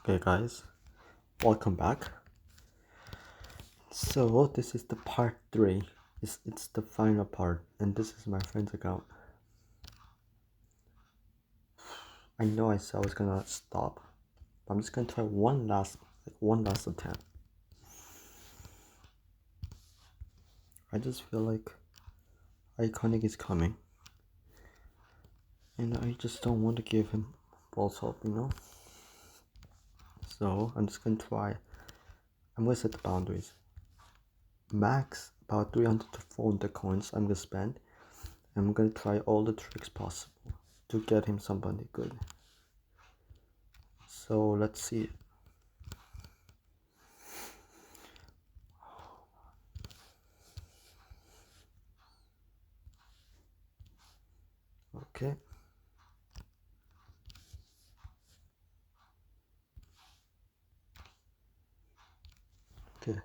Okay guys, welcome back. So this is the part 3. It's the final part, and this is my friend's account. I know I said I was gonna stop, but I'm just gonna try one last attempt. I just feel like Iconic is coming, and I just don't want to give him false hope, So I'm just gonna try. I'm gonna set the boundaries. Max about 300 to 400 coins I'm gonna spend. I'm gonna try all the tricks possible to get him somebody good. So let's see. Okay. Okay.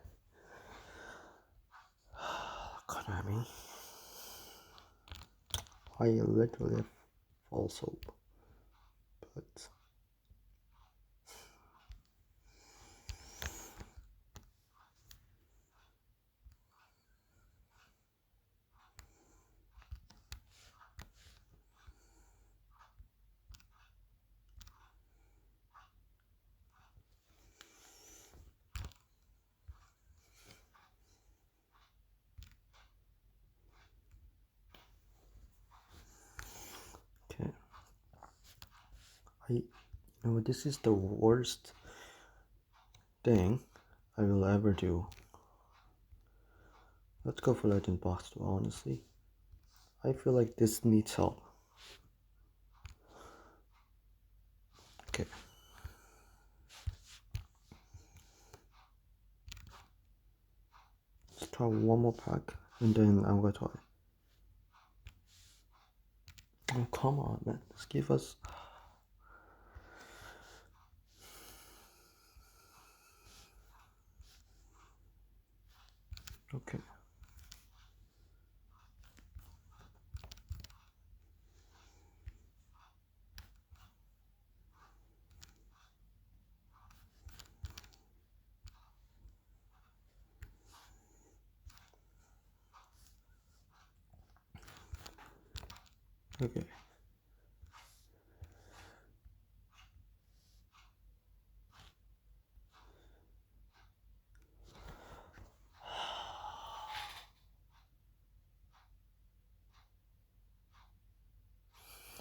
Konami. I literally have false hope. But okay. This is the worst thing I will ever do. Let's go for Legend Box 2, honestly. I feel like this needs help. Okay. Let's try one more pack and then I'm gonna try. Oh, come on, man. Just give us. Okay. Okay.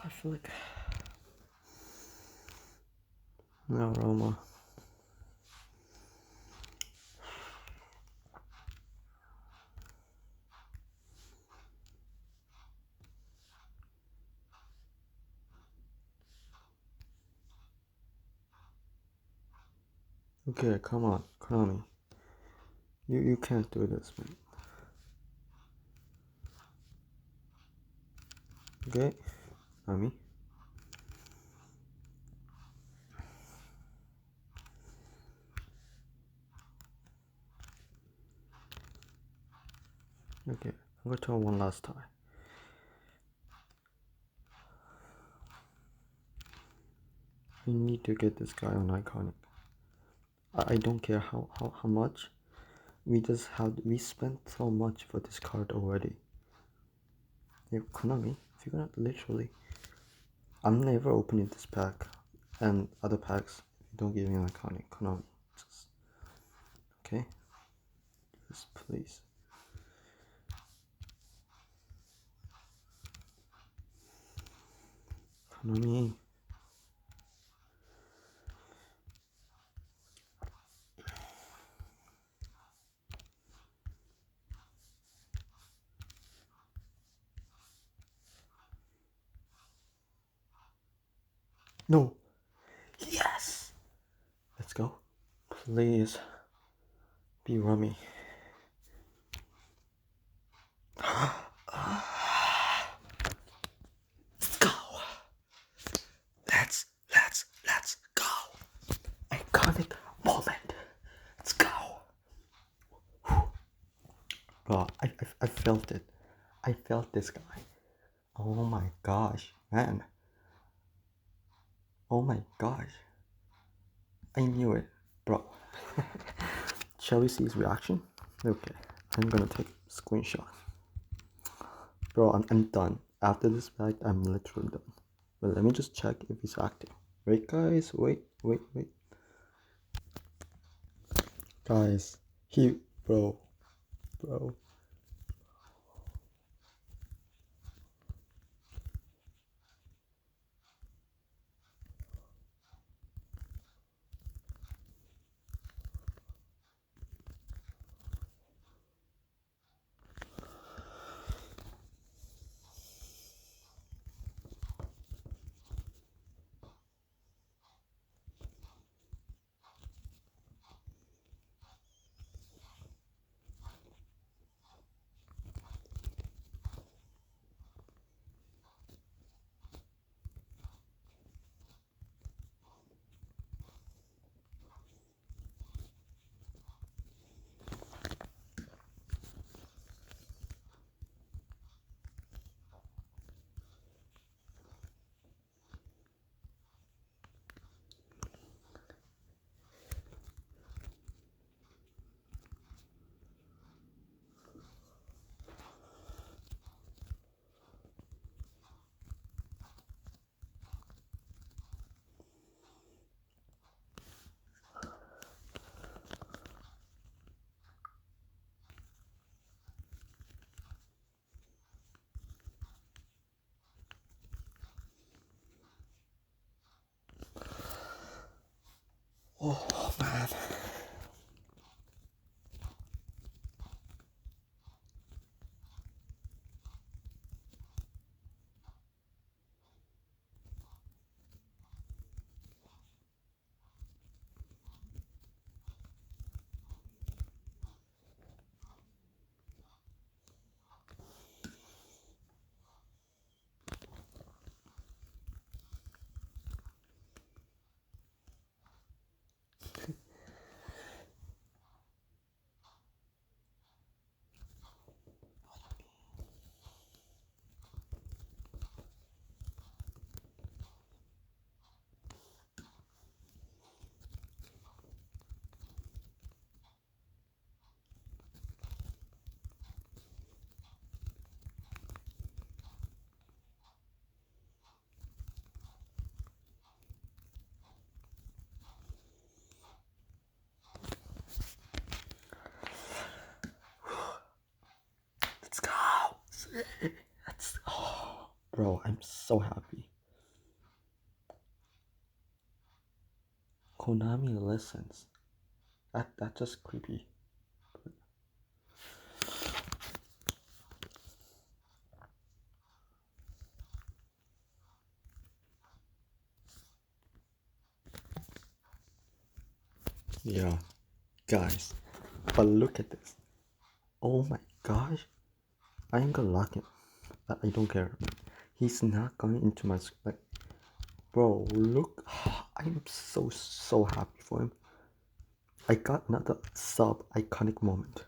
I feel like. No, Roma. Okay, come on, Konami. You can't do this, man. Okay, Konami. Okay, I'm gonna try one last time. We need to get this guy on Iconic. I don't care how much. We spent so much for this card already. Yeah, Konami, if you're gonna literally, I'm never opening this pack and other packs if you don't give me an Iconic. Konami, just okay. Just please. Konami. No. Yes. Let's go. Please be rummy. Let's go. Let's go. Iconic moment. Let's go. Bro, I felt it. I felt this guy. Oh my gosh, man. Oh my gosh. I knew it, bro. Shall we see his reaction? Okay, I'm gonna take a screenshot. Bro, I'm done. After this fact, I'm literally done. Well, let me just check if he's active. Wait, guys, wait. Guys, bro. Oh man. Let's go. Bro, I'm so happy. Konami listens. That's just creepy. Yeah, guys, but look at this. Oh my gosh, I ain't gonna lock him. I don't care. He's not going into my like, bro. Look, I'm so happy for him. I got another sub iconic moment.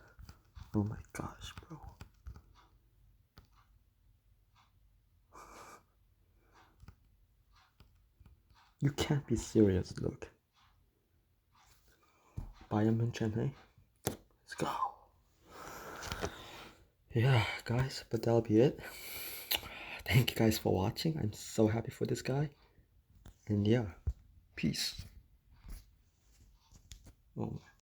Oh my gosh, bro. You can't be serious. Look, Bayern München, hey, let's go. Yeah, guys, but that'll be it. Thank you guys for watching. I'm so happy for this guy. And yeah, peace. Oh.